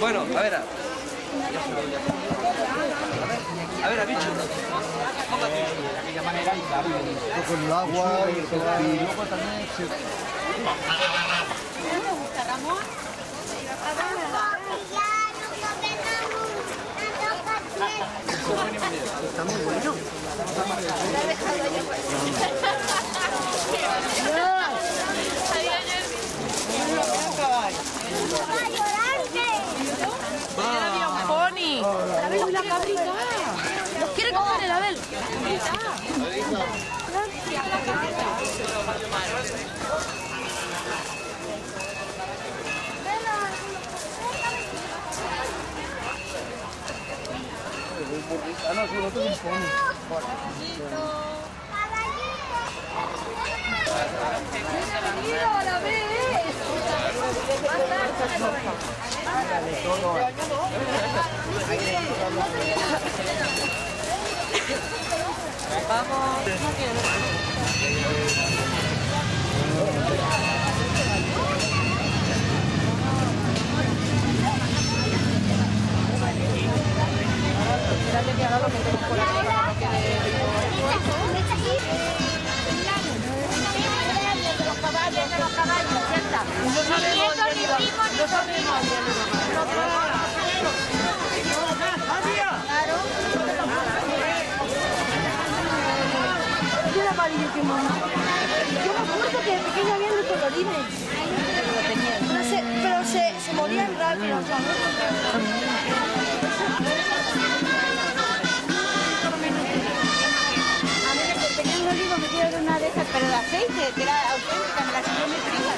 Bueno, a ver. A ver, bicho. De aquella manera, y claro, con el agua y luego también se... ¿No te gusta, Ramón? Está muy bueno. Había un pony. Abel, la cabrita. Los quiere comer el Abel. Ah, no, solo otro es un pony. ¡La ves! Espérate que ahora lo metemos por aquí para que no quede... De los caballos, ¿cierto? No sabemos dónde va. No sabemos dónde va. Claro. Yo era amarillo que mamá. Yo me acuerdo que de pequeña había los colorines. Pero se morían rápido, ¿sabes? A mí de pequeño digo me quiero una de esas, pero de aceite, que era auténtica, me la sirvió mi prima.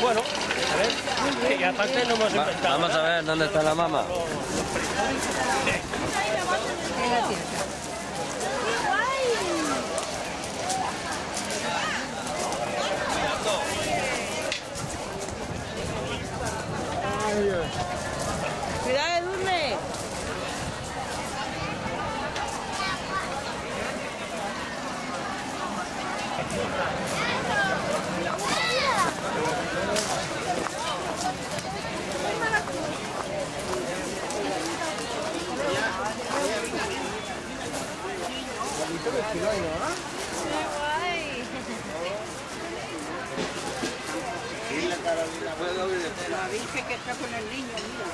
Bueno, a ver, y aparte no hemos inventado. Vamos a ver dónde está la mamá. Cuidado, Edurne. La Virgen que está con el niño, mira.